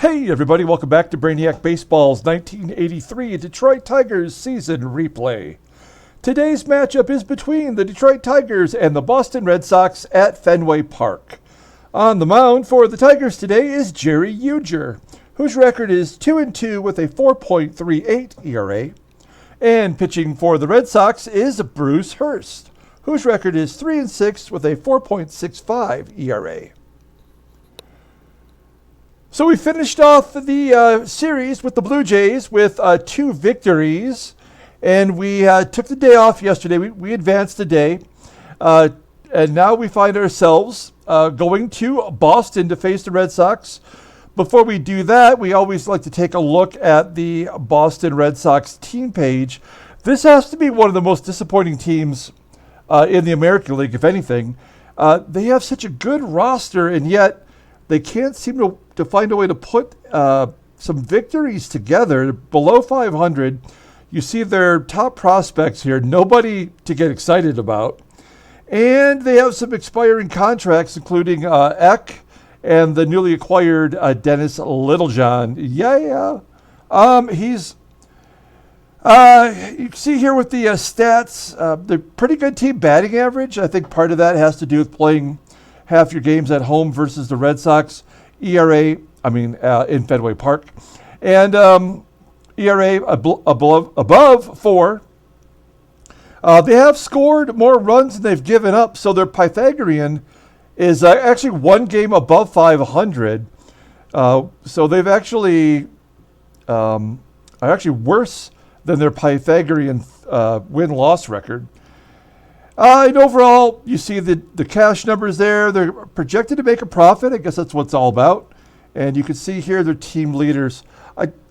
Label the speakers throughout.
Speaker 1: Hey everybody, welcome back to Brainiac Baseball's 1983 Detroit Tigers season replay. Today's matchup is between the Detroit Tigers and the Boston Red Sox at Fenway Park. On the mound for the Tigers today is Jerry Ujdur, whose record is 2-2 with a 4.38 ERA. And pitching for the Red Sox is Bruce Hurst, whose record is 3-6 with a 4.65 ERA. So we finished off the series with the Blue Jays with 2 victories, and we took the day off yesterday. We advanced the day, and now we find ourselves going to Boston to face the Red Sox. Before we do that, we always like to take a look at the Boston Red Sox team page. This has to be one of the most disappointing teams in the American League, if anything. They have such a good roster, and yet they can't seem to find a way to put some victories together. Below 500, you see their top prospects here, nobody to get excited about. And they have some expiring contracts, including Eck and the newly acquired Dennis Littlejohn. He's... you can see here with the stats, they're pretty good team batting average. I think part of that has to do with playing half your games at home versus the Red Sox. ERA, in Fenway Park. And ERA above 4. They have scored more runs than they've given up, so their Pythagorean is actually one game above 500. So they've actually are actually worse than their Pythagorean win-loss record. And overall, you see the cash numbers there. They're projected to make a profit. I guess that's what it's all about. And you can see here their team leaders.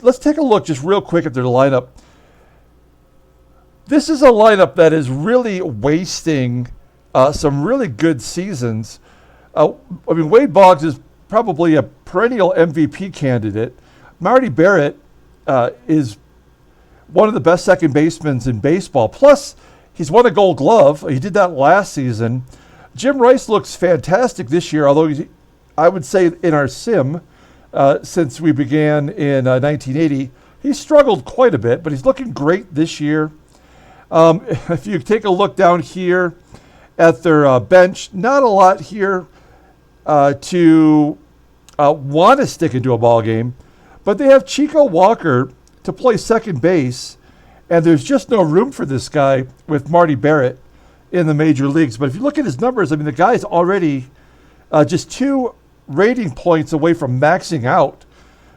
Speaker 1: Let's take a look just real quick at their lineup. This is a lineup that is really wasting some really good seasons. Wade Boggs is probably a perennial MVP candidate. Marty Barrett is one of the best second basemen in baseball. Plus, he's won a Gold Glove. He did that last season. Jim Rice looks fantastic this year, although I would say in our sim, since we began in 1980, he struggled quite a bit, but he's looking great this year. If you take a look down here at their bench, not a lot here to want to stick into a ball game, but they have Chico Walker to play second base. And there's just no room for this guy with Marty Barrett in the major leagues. But if you look at his numbers, the guy's already just 2 rating points away from maxing out.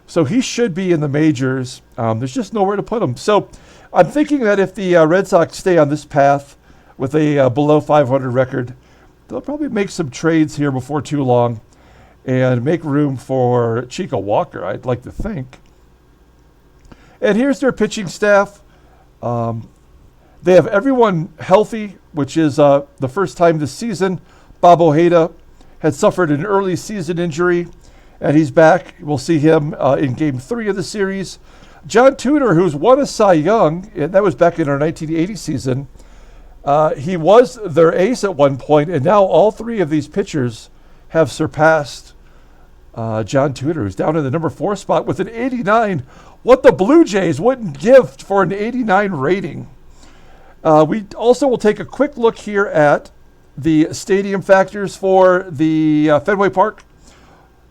Speaker 1: So he should be in the majors. There's just nowhere to put him. So I'm thinking that if the Red Sox stay on this path with a below 500 record, they'll probably make some trades here before too long and make room for Chico Walker, I'd like to think. And here's their pitching staff. They have everyone healthy, which is the first time this season. Bob Ojeda had suffered an early season injury, and he's back. We'll see him in Game 3 of the series. John Tudor, who's won a Cy Young, and that was back in our 1980 season. He was their ace at one point, and now all 3 of these pitchers have surpassed John Tudor, who's down in the number 4 spot with an 89. What the Blue Jays wouldn't give for an 89 rating. We also will take a quick look here at the stadium factors for the Fenway Park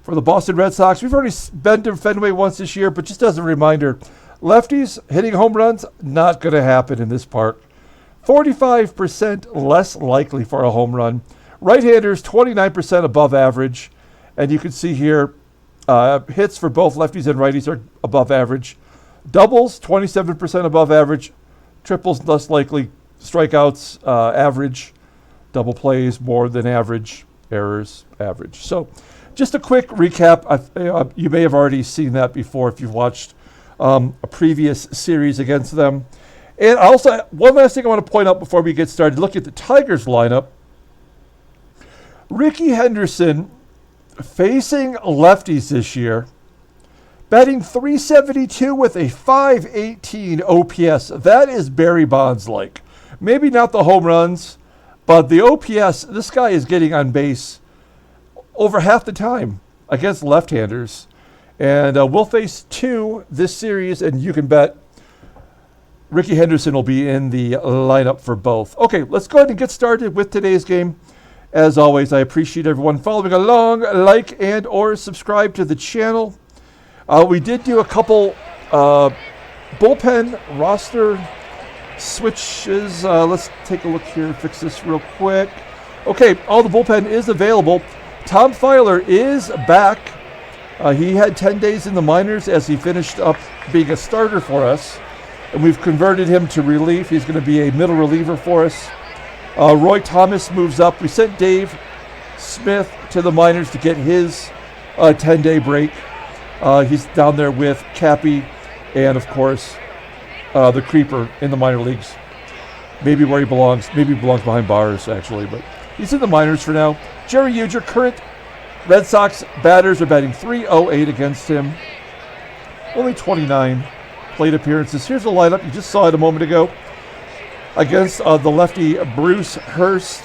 Speaker 1: for the Boston Red Sox. We've already been to Fenway once this year, but just as a reminder, lefties hitting home runs, not going to happen in this park. 45% less likely for a home run. Right-handers, 29% above average. And you can see here, hits for both lefties and righties are above average. Doubles, 27% above average. Triples, less likely. Strikeouts, average. Double plays, more than average. Errors, average. So just a quick recap. You may have already seen that before if you've watched a previous series against them. And also, one last thing I want to point out before we get started. Look at the Tigers lineup. Rickey Henderson facing lefties this year, batting .372 with a .518 OPS. That is Barry Bonds-like. Maybe not the home runs, but the OPS, this guy is getting on base over half the time against left-handers. And we'll face 2 this series, and you can bet Rickey Henderson will be in the lineup for both. Okay, let's go ahead and get started with today's game. As always, I appreciate everyone following along. Like and or subscribe to the channel. We did do a couple bullpen roster switches. Let's take a look here and fix this real quick. Okay, all the bullpen is available. Tom Filer is back. He had 10 days in the minors as he finished up being a starter for us. And we've converted him to relief. He's going to be a middle reliever for us. Roy Thomas moves up. We sent Dave Smith to the minors to get his 10-day break. He's down there with Cappy and, of course, the Creeper in the minor leagues. Maybe where he belongs. Maybe he belongs behind bars, actually. But he's in the minors for now. Jerry Ujdur, current Red Sox batters, are batting .308 against him. Only 29 plate appearances. Here's the lineup. You just saw it a moment ago. Against the lefty Bruce Hurst.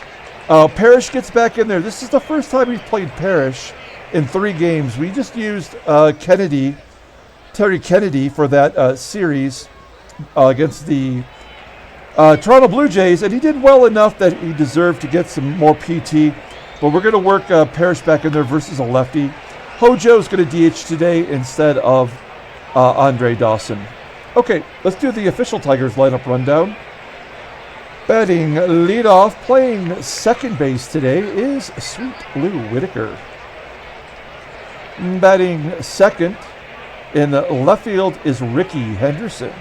Speaker 1: Parrish gets back in there. This is the first time we've played Parrish in 3 games. We just used Terry Kennedy for that series against the Toronto Blue Jays, and he did well enough that he deserved to get some more PT. But we're going to work Parrish back in there versus a lefty. Hojo's going to DH today instead of Andre Dawson. Okay, let's do the official Tigers lineup rundown. Batting leadoff, playing second base today is Sweet Lou Whitaker. Batting second in left field is Rickey Henderson.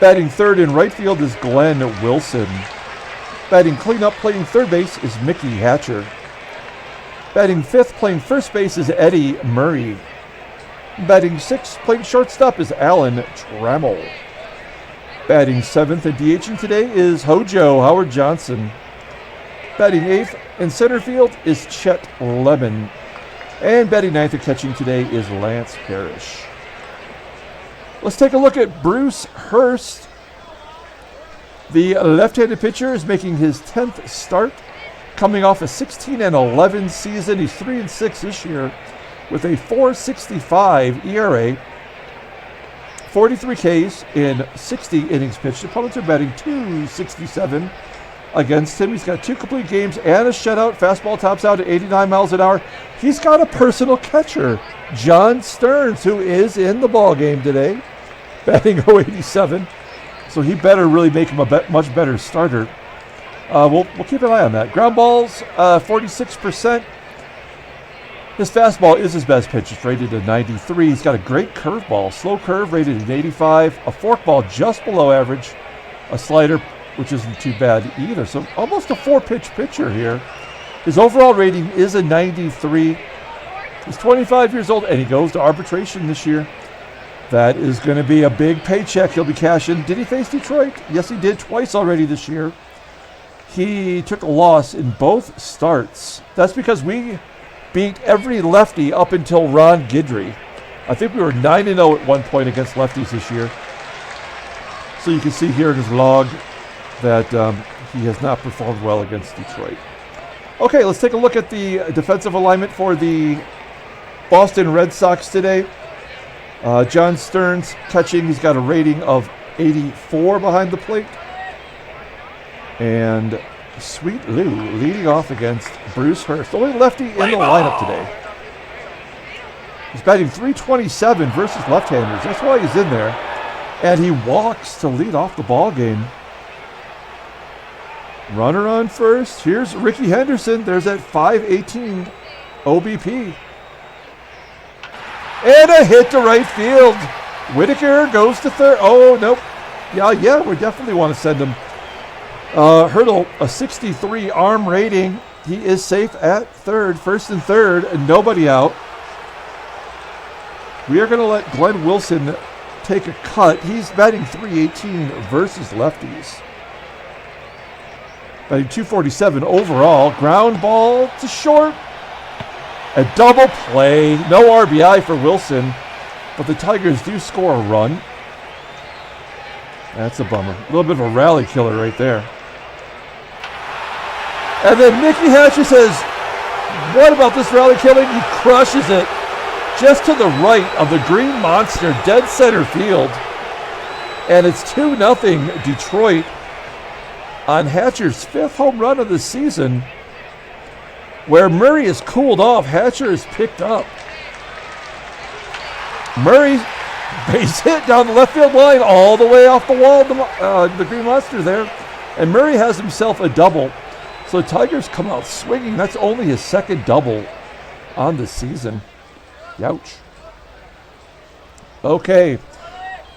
Speaker 1: Batting third in right field is Glenn Wilson. Batting cleanup, playing third base is Mickey Hatcher. Batting fifth, playing first base is Eddie Murray. Batting sixth, playing shortstop is Alan Trammell. Batting seventh and DHing today is Hojo Howard Johnson. Batting eighth in center field is Chet Lemon. And batting ninth and catching today is Lance Parrish. Let's take a look at Bruce Hurst. The left-handed pitcher is making his 10th start, coming off a 16-11 season. He's 3-6 this year with a .465 ERA. 43 Ks in 60 innings pitched. Opponents are batting .267 against him. He's got 2 complete games and a shutout. Fastball tops out at 89 miles an hour. He's got a personal catcher, John Stearns, who is in the ball game today, batting .087. So he better really make him a much better starter. We'll keep an eye on that. Ground balls, 46%. His fastball is his best pitch. It's rated at 93. He's got a great curveball. Slow curve rated at 85. A forkball just below average. A slider, which isn't too bad either. So almost a 4-pitch pitcher here. His overall rating is a 93. He's 25 years old, and he goes to arbitration this year. That is going to be a big paycheck he'll be cashing. Did he face Detroit? Yes, he did twice already this year. He took a loss in both starts. That's because we beat every lefty up until Ron Guidry. I think we were 9-0 at one point against lefties this year. So you can see here in his log that he has not performed well against Detroit. Okay, let's take a look at the defensive alignment for the Boston Red Sox today. John Stearns catching. He's got a rating of 84 behind the plate. And Sweet Lou leading off against Bruce Hurst. Only lefty in the lineup today. He's batting .327 versus left-handers. That's why he's in there. And he walks to lead off the ball game. Runner on first. Here's Rickey Henderson. There's that .518 OBP. And a hit to right field. Whitaker goes to third. Oh, nope. Yeah, we definitely want to send him. Hurdle, a 63 arm rating. He is safe at third, first and third, and nobody out. We are going to let Glenn Wilson take a cut. He's batting .318 versus lefties. Batting .247 overall. Ground ball to short. A double play. No RBI for Wilson, but the Tigers do score a run. That's a bummer. A little bit of a rally killer right there. And then Mickey Hatcher says, what about this rally killing? He crushes it. just to the right of the Green Monster, dead center field. And it's 2-0 Detroit on Hatcher's 5th home run of the season. Where Murray has cooled off, Hatcher is picked up. Murray, base hit down the left field line all the way off the wall of the Green Monster there. And Murray has himself a double. So the Tigers come out swinging. That's only his second double on the season. Youch. Okay.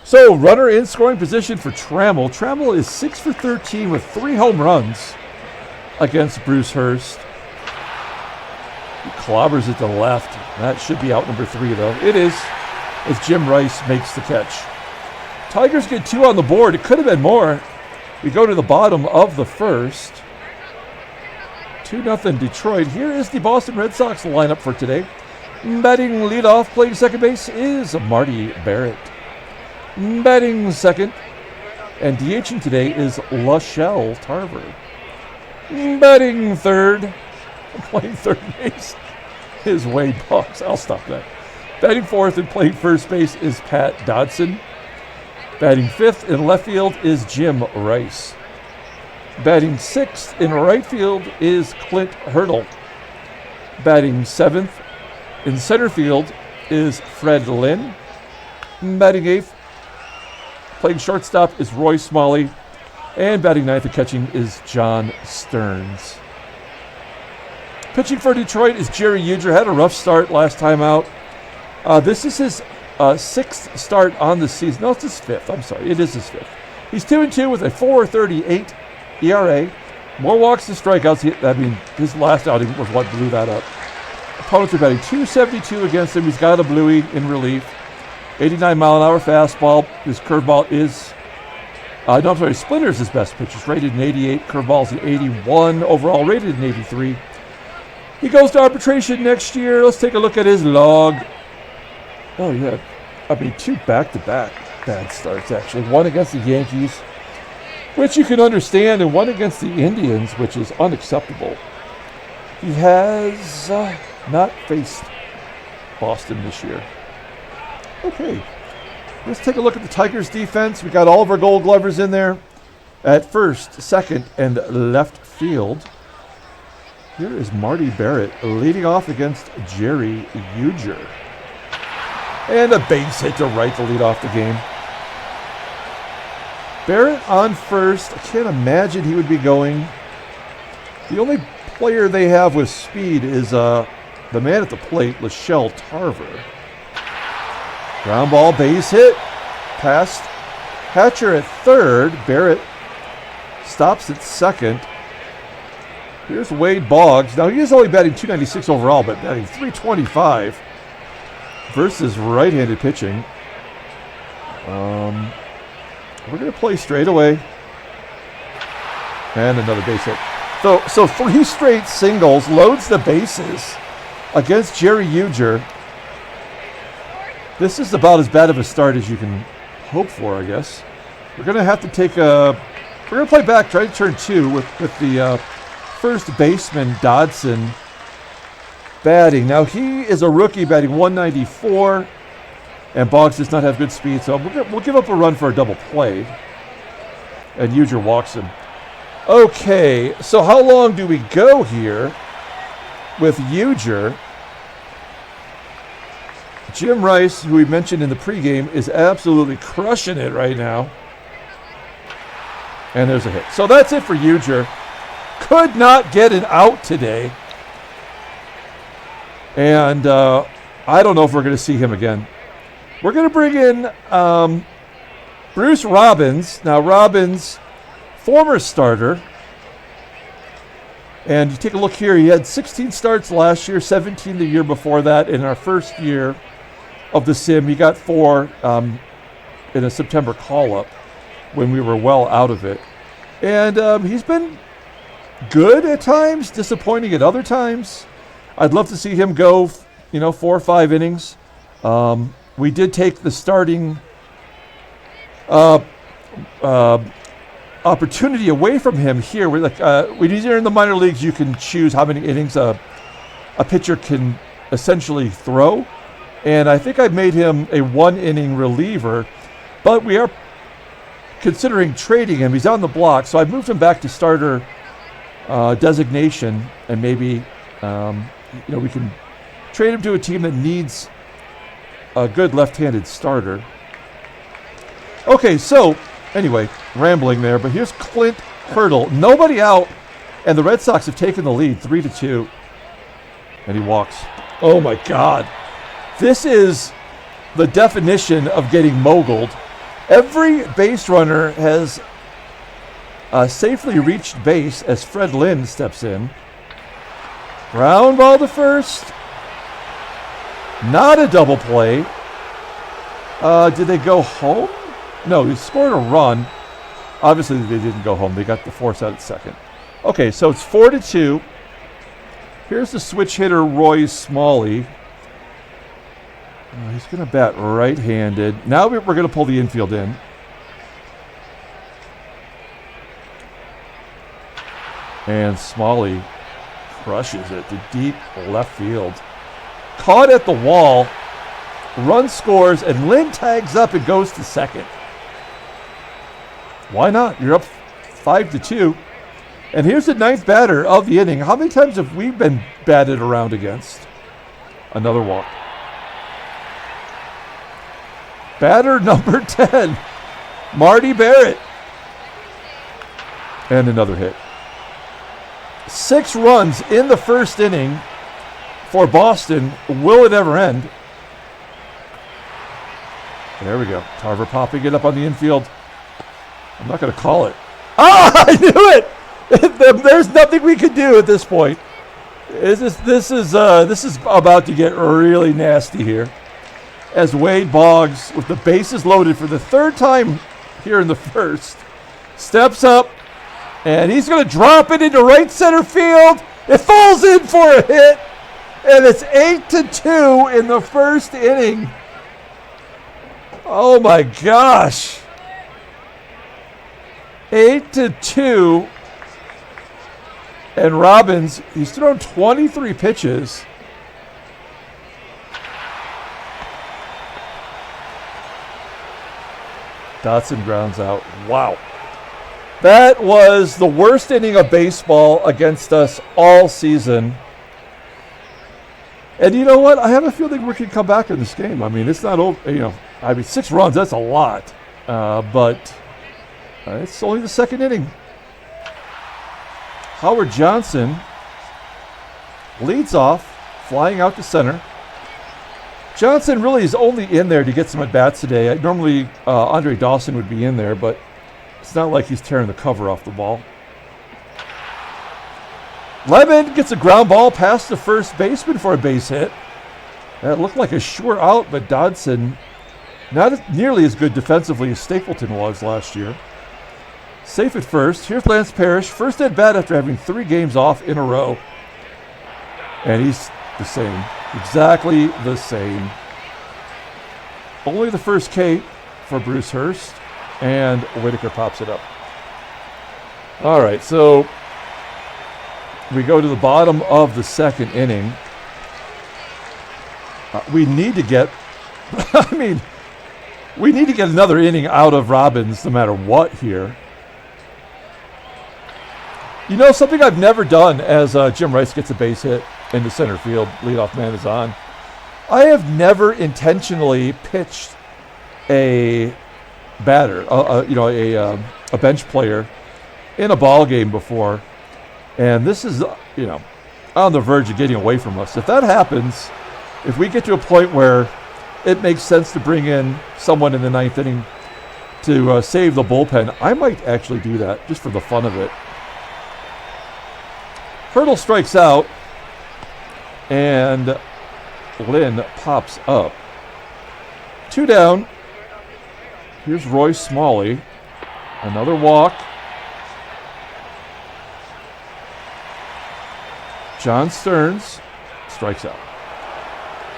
Speaker 1: So runner in scoring position for Trammell. Trammell is 6 for 13 with 3 home runs against Bruce Hurst. He clobbers it to the left. That should be out number 3, though. It is, as Jim Rice makes the catch. Tigers get 2 on the board. It could have been more. We go to the bottom of the first. 2-0 Detroit. Here is the Boston Red Sox lineup for today. Batting leadoff, playing second base, is Marty Barrett. Batting second and DHing today is Lachelle Tarver. Batting third, playing third base, is Wade Boggs. I'll stop that. Batting fourth and playing first base is Pat Dodson. Batting fifth in left field is Jim Rice. Batting sixth in right field is Clint Hurdle. Batting seventh in center field is Fred Lynn. Batting eighth, playing shortstop, is Roy Smalley. And batting ninth and catching is John Stearns. Pitching for Detroit is Jerry Ujdur. Had a rough start last time out. This is his sixth start on the season. No, it's his fifth. I'm sorry. It is his fifth. He's 2-2 with a 4.38 ERA. More walks than strikeouts. His last outing was what blew that up. Opponents are batting .272 against him. He's got a bluey in relief. 89-mile-an-hour fastball. His curveball is... Splinter's his best pitch. It's rated in 88. Curveball's an 81. Overall rated in 83. He goes to arbitration next year. Let's take a look at his log. Oh, yeah. Two back-to-back bad starts, actually. One against the Yankees, which you can understand, and one against the Indians, which is unacceptable. He has not faced Boston this year. Okay. Let's take a look at the Tigers' defense. We got all of our Gold Glovers in there at first, second, and left field. Here is Marty Barrett leading off against Jerry Ujdur. And a base hit to right to lead off the game. Barrett on first. I can't imagine he would be going. The only player they have with speed is the man at the plate, Lachelle Tarver. Ground ball, base hit, past Hatcher at third. Barrett stops at second. Here's Wade Boggs. Now, he is only batting .296 overall, but batting .325 versus right-handed pitching. We're going to play straight away. And another base hit. So 3 straight singles, loads the bases against Jerry Ujdur. This is about as bad of a start as you can hope for, I guess. We're going to have to take we're going to play back, try to turn 2 with the first baseman, Dodson, batting. Now, he is a rookie batting 194, and Boggs does not have good speed, so we'll give up a run for a double play. And Ujdur walks him. Okay, so how long do we go here with Ujdur? Jim Rice, who we mentioned in the pregame, is absolutely crushing it right now. And there's a hit. So that's it for Ujdur. Could not get an out today. And I don't know if we're going to see him again. We're going to bring in Bruce Robbins. Now, Robbins, former starter. And you take a look here. He had 16 starts last year, 17 the year before that. In our first year of the sim, he got 4 in a September call-up when we were well out of it. And he's been good at times, disappointing at other times. I'd love to see him go, 4 or 5 innings. We did take the starting opportunity away from him here. When you're in the minor leagues, you can choose how many innings a pitcher can essentially throw. And I think I made him a 1-inning reliever, but we are considering trading him. He's on the block, so I moved him back to starter designation, and maybe we can trade him to a team that needs a good left-handed starter. Okay, so anyway, rambling there, but here's Clint Hurdle. Nobody out, and the Red Sox have taken the lead 3-2, and he walks. Oh my God. This is the definition of getting moguled. Every base runner has safely reached base as Fred Lynn steps in. Ground ball to first. Not a double play. Did they go home? No, he scored a run. Obviously, they didn't go home. They got the force out at second. Okay, so it's 4-2. Here's the switch hitter, Roy Smalley. He's going to bat right-handed. Now we're going to pull the infield in. And Smalley crushes it to deep left field. Caught at the wall. Run scores, and Lynn tags up and goes to second. Why not? You're up 5-2. And here's the ninth batter of the inning. How many times have we been batted around against? Another walk. Batter number 10, Marty Barrett. And another hit. 6 runs in the first inning for Boston. Will it ever end? There we go. Tarver popping it up on the infield. I'm not going to call it. Ah, I knew it! There's nothing we can do at this point. This is about to get really nasty here. As Wade Boggs, with the bases loaded for the third time here in the first, steps up, and he's going to drop it into right center field. It falls in for a hit, and it's 8-2 in the first inning. Oh my gosh. 8-2. And Robbins, he's thrown 23 pitches. Dodson grounds out. Wow. That was the worst inning of baseball against us all season. And you know what? I have a feeling we can come back in this game. I mean, it's not over. 6 runs, that's a lot. But it's only the second inning. Howard Johnson leads off, flying out to center. Johnson really is only in there to get some at-bats today. Normally, Andre Dawson would be in there, but it's not like he's tearing the cover off the ball. Lemon gets a ground ball past the first baseman for a base hit. That looked like a sure out, but Dodson not nearly as good defensively as Stapleton was last year. Safe at first. Here's Lance Parrish. First at bat after having 3 games off in a row. And he's the same. Exactly the same. Only the first K for Bruce Hurst. And Whitaker pops it up. All right, so we go to the bottom of the second inning. We need to get, we need to get another inning out of Robbins no matter what here. You know, something I've never done as Jim Rice gets a base hit into center field, leadoff man is on. I have never intentionally pitched a batter, a bench player in a ball game before. And this is, on the verge of getting away from us. If that happens, if we get to a point where it makes sense to bring in someone in the ninth inning to save the bullpen, I might actually do that just for the fun of it. Hurdle strikes out, and Lynn pops up. 2 down. Here's Roy Smalley. Another walk. John Stearns strikes out.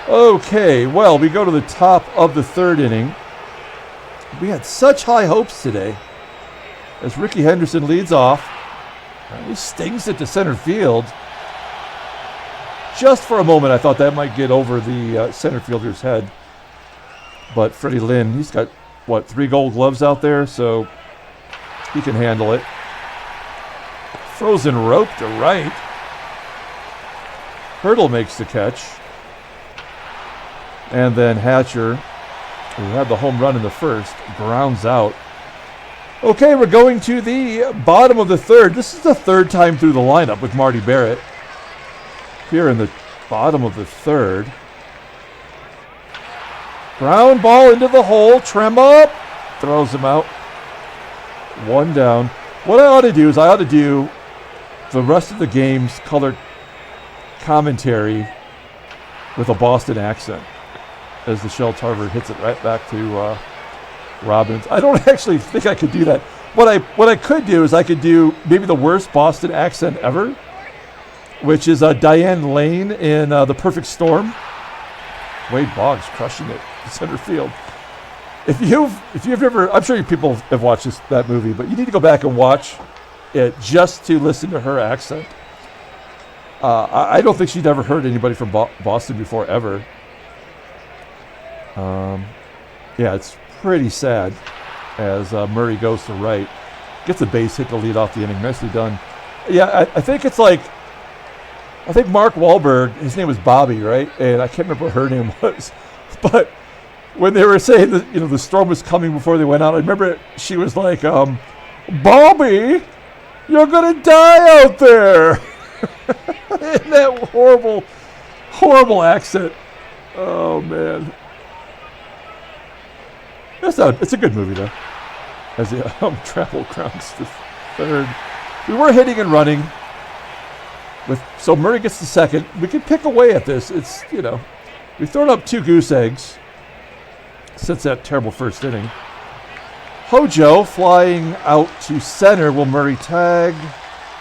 Speaker 1: Okay, well, we go to the top of the third inning. We had such high hopes today as Rickey Henderson leads off. He stings it to center field. Just for a moment, I thought that might get over the center fielder's head. But Freddie Lynn, he's got, 3 gold gloves out there, so he can handle it. Frozen rope to right. Hurdle makes the catch. And then Hatcher, who had the home run in the first, grounds out. Okay, we're going to the bottom of the third. This is the third time through the lineup with Marty Barrett. Here in the bottom of the third. Ground ball into the hole. Trammell throws him out. 1 down. What I ought to do is I ought to do the rest of the game's color commentary with a Boston accent as Lachelle Tarver hits it right back to Robbins. I don't actually think I could do that. What I could do is I could do maybe the worst Boston accent ever, which is Diane Lane in The Perfect Storm. Wade Boggs crushing it in center field. If you've ever, I'm sure people have watched that movie, but you need to go back and watch it just to listen to her accent. I don't think she'd ever heard anybody from Boston before, ever. Yeah, it's pretty sad as Murray goes to right. Gets a base hit to lead off the inning. Nicely done. Yeah, I think it's like, I think Mark Wahlberg, his name was Bobby, right? And I can't remember what her name was. But when they were saying that, the storm was coming before they went out, I remember she was like, Bobby, you're going to die out there. In that horrible, horrible accent. Oh, man. It's a good movie, though. As the Trammell grounds to third. We were hitting and running. So Murray gets the second. We can pick away at this. It's, we've thrown up 2 goose eggs since that terrible first inning. Hojo flying out to center. Will Murray tag?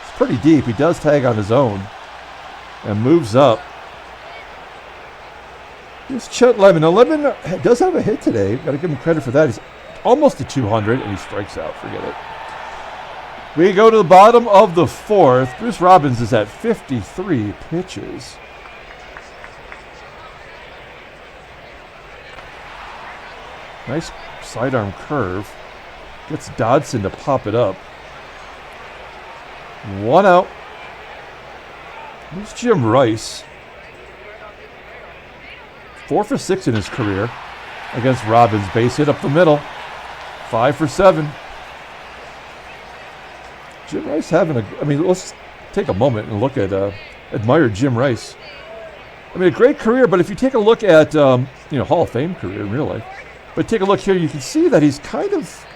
Speaker 1: It's pretty deep. He does tag on his own and moves up. Here's Chet Lemon. Now, Lemon does have a hit today. Got to give him credit for that. He's almost to 200, and he strikes out. Forget it. We go to the bottom of the fourth. Bruce Robbins is at 53 pitches. Nice sidearm curve. Gets Dodson to pop it up. 1 out. Here's Jim Rice. 4 for 6 in his career against Robbins. Base hit up the middle. 5 for 7. Jim Rice let's take a moment and look at, admire Jim Rice. A great career, but if you take a look at, Hall of Fame career in real life, but take a look here, you can see that he's kind of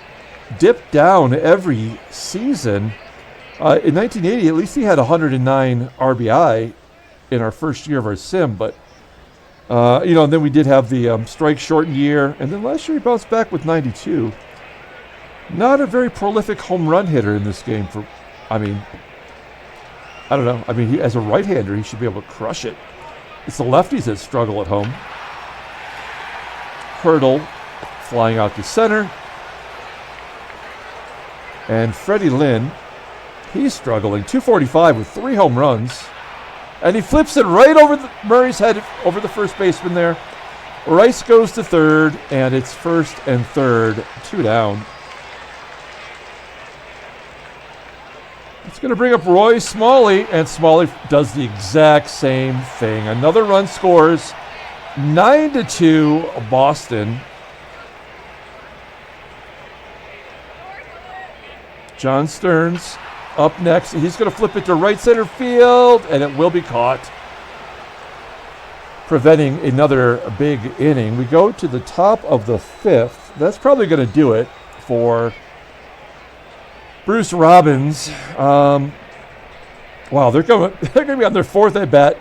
Speaker 1: dipped down every season. In 1980, at least he had 109 RBI in our first year of our sim, but and then we did have the strike shortened year, and then last year he bounced back with 92. Not a very prolific home run hitter in this game. I don't know. As a right-hander, he should be able to crush it. It's the lefties that struggle at home. Hurdle flying out to center. And Freddie Lynn, he's struggling. 245 with 3 home runs. And he flips it right over Murray's head, over the first baseman there. Rice goes to third, and it's first and third, 2 down. It's going to bring up Roy Smalley, and Smalley does the exact same thing. Another run scores, 9-2 Boston. John Stearns up next. He's going to flip it to right center field, and it will be caught, preventing another big inning. We go to the top of the 5th. That's probably going to do it for Bruce Robbins. Wow, they're going to be on their 4th at bat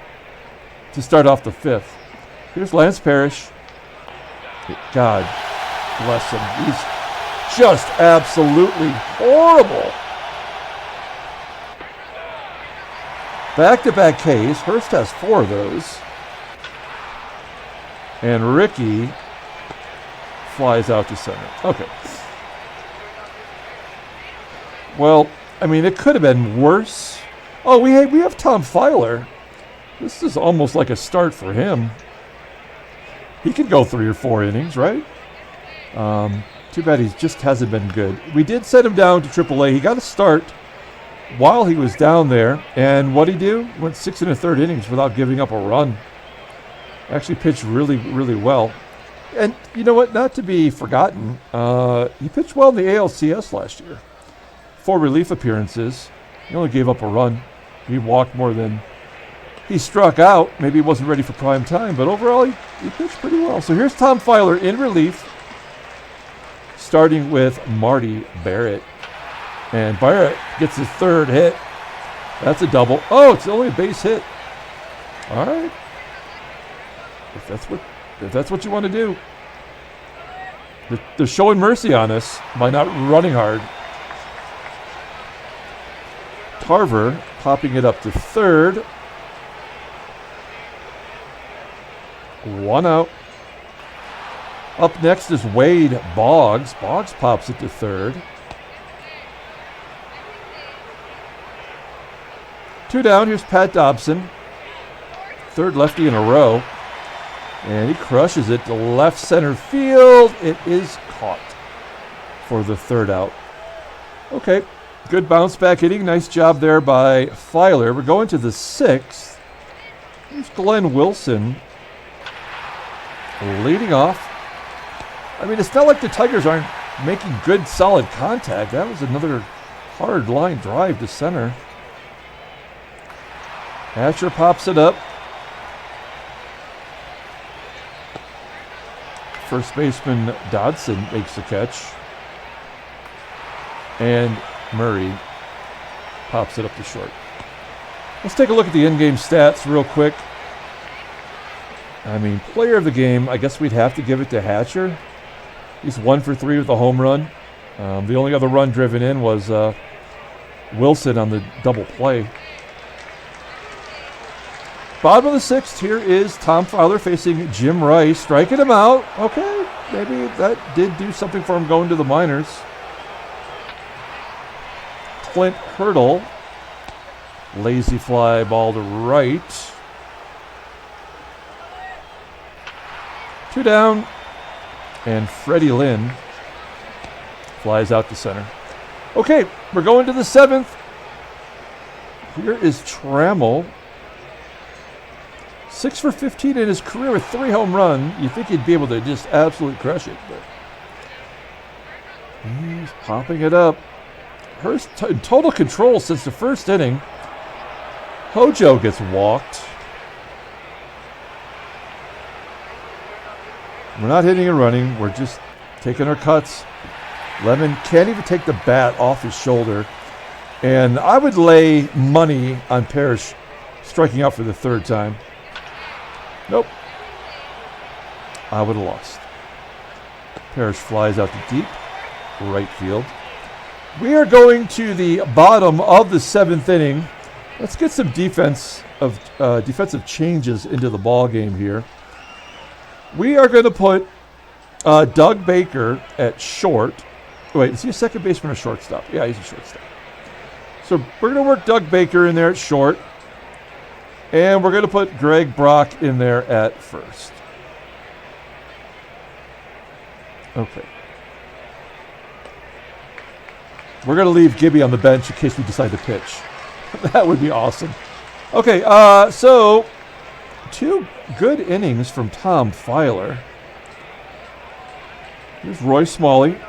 Speaker 1: to start off the 5th. Here's Lance Parrish. God bless him. He's just absolutely horrible. Back-to-back Ks. Hurst has 4 of those. And Rickey flies out to center. Okay. Well, it could have been worse. Oh, we have Tom Filer This is almost like a start for him. He could go 3 or 4 innings, right? Too bad he just hasn't been good. We did send him down to AAA. He got a start while he was down there. And what'd he do? Went 6 1/3 innings without giving up a run. Actually pitched really, really well. And you know what? Not to be forgotten, he pitched well in the ALCS last year. 4 relief appearances. He only gave up a run. He walked more than he struck out. Maybe he wasn't ready for prime time, but overall he pitched pretty well. So here's Tom Filer in relief, starting with Marty Barrett. And Barrett gets his 3rd hit. That's a double. Oh, it's only a base hit. All right. If that's what you want to do. They're showing mercy on us by not running hard. Tarver popping it up to 3rd. 1 out. Up next is Wade Boggs. Boggs pops it to 3rd. 2 down. Here's Pat Dodson. 3rd lefty in a row. And he crushes it to left center field. It is caught for the 3rd out. Okay, good bounce back inning. Nice job there by Filer. We're going to the 6th. Here's Glenn Wilson leading off. I mean, it's not like the Tigers aren't making good, solid contact. That was another hard line drive to center. Hatcher pops it up. First baseman Dodson makes the catch. And Murray pops it up to short. Let's take a look at the in-game stats real quick. I mean, player of the game, I guess we'd have to give it to Hatcher. He's 1 for 3 with a home run. The only other run driven in was Wilson on the double play. Bottom of the 6th, here is Tom Filer facing Jim Rice, striking him out. Okay, maybe that did do something for him going to the minors. Clint Hurdle, lazy fly ball to right. 2 down, and Freddie Lynn flies out to center. Okay, we're going to the 7th. Here is Trammell. 6 for 15 in his career with 3 home runs. You think he'd be able to just absolutely crush it, but he's popping it up. Hurst in total control since the 1st inning. Hojo gets walked. We're not hitting and running. We're just taking our cuts. Lemon can't even take the bat off his shoulder. And I would lay money on Parrish striking out for the 3rd time. Nope. I would have lost. Parrish flies out to deep right field. We are going to the bottom of the 7th inning. Let's get some defensive changes into the ball game here. We are going to put Doug Baker at short. Wait, is he a second baseman or shortstop? Yeah, he's a shortstop. So we're going to work Doug Baker in there at short. And we're going to put Greg Brock in there at first. Okay. We're going to leave Gibby on the bench in case we decide to pitch. That would be awesome. Okay, so 2 good innings from Tom Filer. Here's Roy Smalley.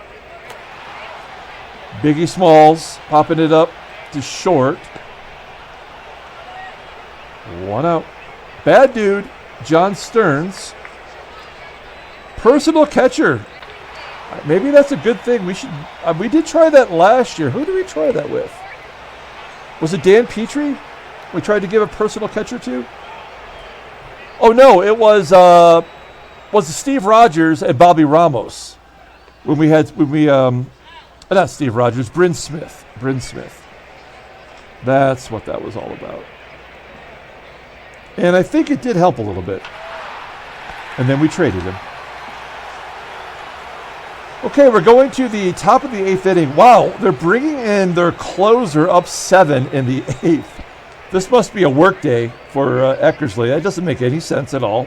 Speaker 1: Biggie Smalls popping it up to short. 1 out. Bad dude, John Stearns. Personal catcher. Maybe that's a good thing. We did try that last year. Who did we try that with? Was it Dan Petrie? We tried to give a personal catcher to? Oh no, it was Steve Rogers and Bobby Ramos. Not Steve Rogers, Bryn Smith. That's what that was all about. And I think it did help a little bit. And then we traded him. Okay, we're going to the top of the 8th inning. Wow, they're bringing in their closer up 7 in the 8th. This must be a work day for Eckersley. That doesn't make any sense at all.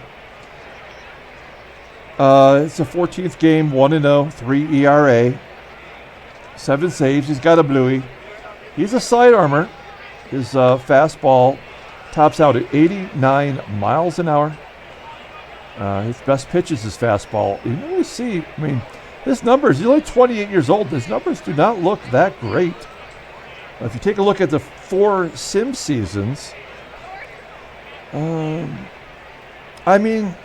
Speaker 1: It's a 14th game, 1-0, 3 ERA, 7 saves. He's got a bluey. He's a sidearmer. His fastball tops out at 89 miles an hour. His best pitch is his fastball. You really see, I mean, his numbers, he's only 28 years old. His numbers do not look that great. If you take a look at the 4 sim seasons, I mean,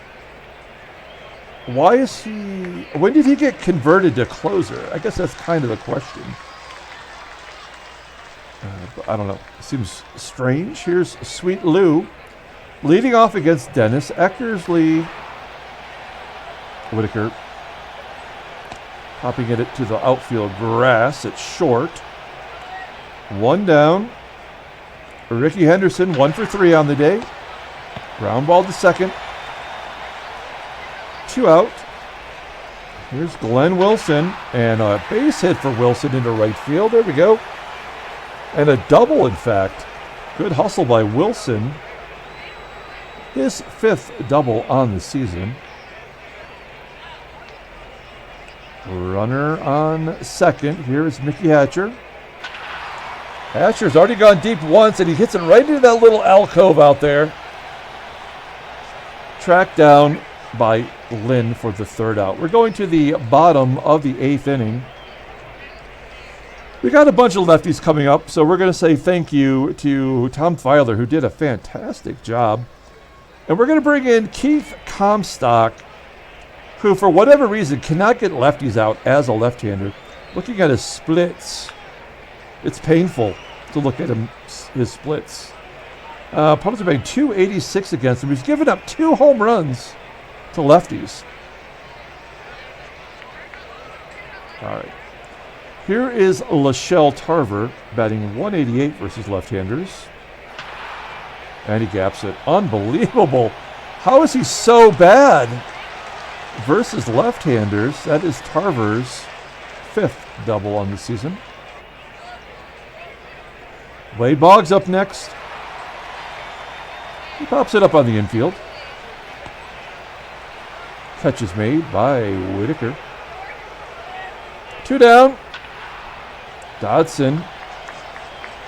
Speaker 1: why is he, when did he get converted to closer? I guess that's kind of the question. I don't know. Seems strange. Here's Sweet Lou leading off against Dennis. Eckersley, Whitaker popping it to the outfield grass. It's short. 1 down. Rickey Henderson, 1 for 3 on the day. Ground ball to second. 2 out. Here's Glenn Wilson, and a base hit for Wilson into right field. There we go. And a double, in fact. Good hustle by Wilson. His 5th double on the season. Runner on second. Here is Mickey Hatcher. Hatcher's already gone deep once, and he hits it right into that little alcove out there. Tracked down by Lynn for the 3rd out. We're going to the bottom of the 8th inning. We got a bunch of lefties coming up, so we're going to say thank you to Tom Filer, who did a fantastic job. And we're going to bring in Keith Comstock, who for whatever reason cannot get lefties out as a left-hander. Looking at his splits, it's painful to look at his splits. Opponents are batting .286 against him. He's given up 2 home runs to lefties. All right. Here is Lachelle Tarver batting .188 versus left-handers. And he gaps it. Unbelievable. How is he so bad versus left-handers? That is Tarver's 5th double on the season. Wade Boggs up next. He pops it up on the infield. Catch is made by Whitaker. 2 down. Dodson,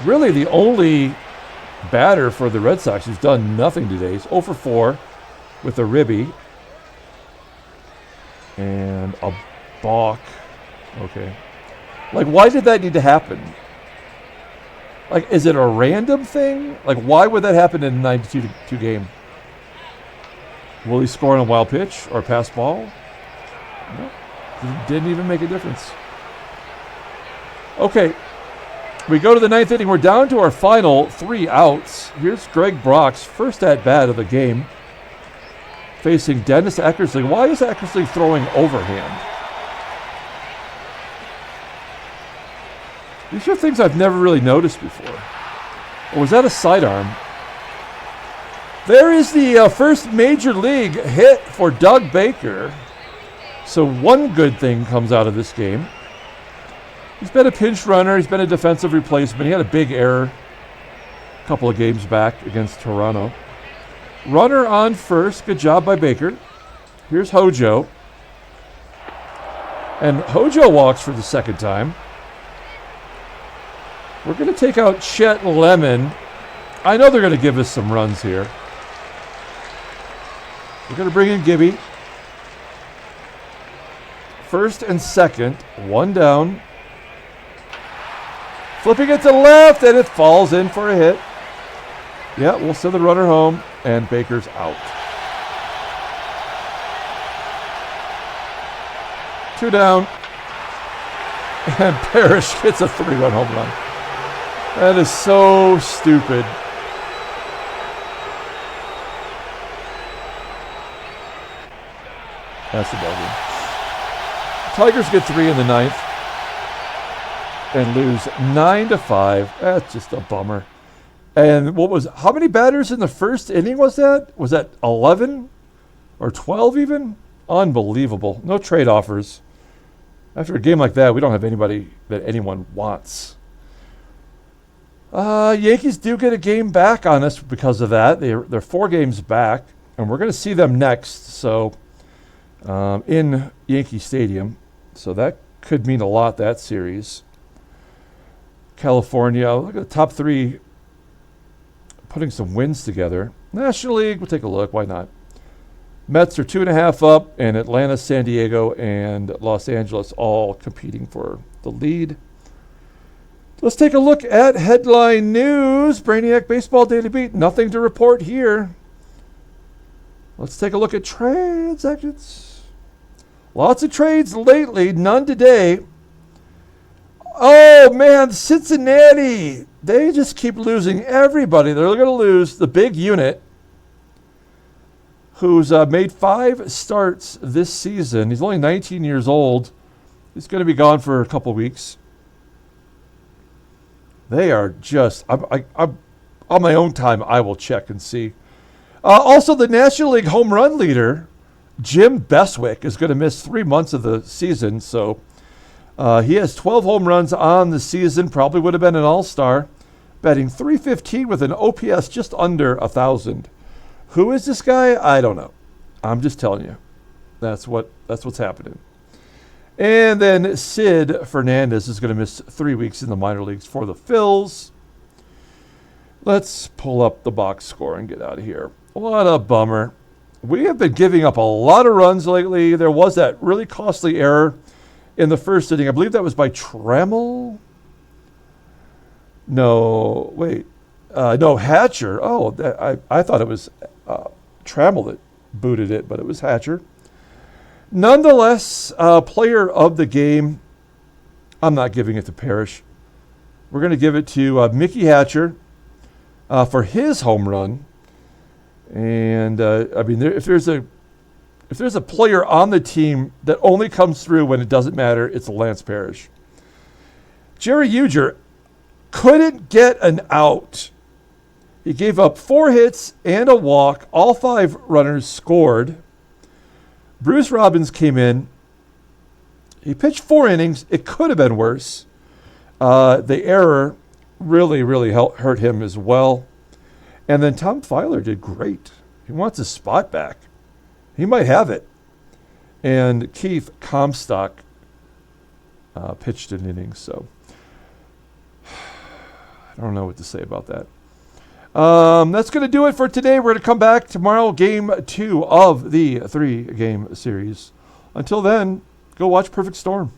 Speaker 1: really the only batter for the Red Sox who's done nothing today. He's 0 for 4 with a ribby and a balk. Okay. Like, why did that need to happen? Like, is it a random thing? Like, why would that happen in a 92 game? Will he score on a wild pitch or a pass ball? No. It didn't even make a difference. Okay, we go to the 9th inning. We're down to our final 3 outs. Here's Greg Brock's first at-bat of the game, facing Dennis Eckersley. Why is Eckersley throwing overhand? These are things I've never really noticed before. Or was that a sidearm? There is the first major league hit for Doug Baker. So one good thing comes out of this game. He's been a pinch runner. He's been a defensive replacement. He had a big error a couple of games back against Toronto. Runner on first. Good job by Baker. Here's Hojo. And Hojo walks for the 2nd time. We're going to take out Chet Lemon. I know they're going to give us some runs here. We're going to bring in Gibby. 1st and 2nd. 1 down. Flipping it to left, and it falls in for a hit. Yeah, we'll send the runner home, and Baker's out. 2 down. And Parrish gets a 3-run home run. That is so stupid. That's the ball game. Tigers get 3 in the 9th. And lose 9-5. That's just a bummer. And how many batters in the first inning was that? Was that 11 or 12 even? Unbelievable. No trade offers. After a game like that, we don't have anybody that anyone wants. Yankees do get a game back on us because of that. They're 4 games back, and we're going to see them next. So in Yankee Stadium, so that could mean a lot, that series. California, look at the top 3 putting some wins together. National League, we'll take a look. Why not? Mets are 2.5 up, and Atlanta, San Diego, and Los Angeles all competing for the lead. Let's take a look at headline news. Brainiac Baseball Daily Beat. Nothing to report here. Let's take a look at transactions. Lots of trades lately, none today. Oh, man, Cincinnati. They just keep losing everybody. They're going to lose the big unit, who's made 5 starts this season. He's only 19 years old. He's going to be gone for a couple weeks. They are just, I'm on my own time, I will check and see. Also, the National League home run leader, Jim Beswick, is going to miss 3 months of the season. So he has 12 home runs on the season, probably would have been an all-star, batting .315 with an OPS just under 1,000. Who is this guy? I don't know. I'm just telling you. That's what's happening. And then Sid Fernandez is going to miss 3 weeks in the minor leagues for the Phils. Let's pull up the box score and get out of here. What a bummer. We have been giving up a lot of runs lately. There was that really costly error in the first inning. I believe that was by Trammell. No, wait. No, Hatcher. Oh, I thought it was Trammell that booted it, but it was Hatcher. Nonetheless, player of the game, I'm not giving it to Parrish. We're going to give it to Mickey Hatcher for his home run. And I mean, if there's a player on the team that only comes through when it doesn't matter, it's Lance Parrish. Jerry Ujdur couldn't get an out. He gave up 4 hits and a walk. All 5 runners scored. Bruce Robbins came in. He pitched 4 innings. It could have been worse. The error really, really hurt him as well. And then Tom Filer did great. He wants his spot back. He might have it. And Keith Comstock pitched an inning. So I don't know what to say about that. That's going to do it for today. We're going to come back tomorrow, game 2 of the 3-game series. Until then, go watch Perfect Storm.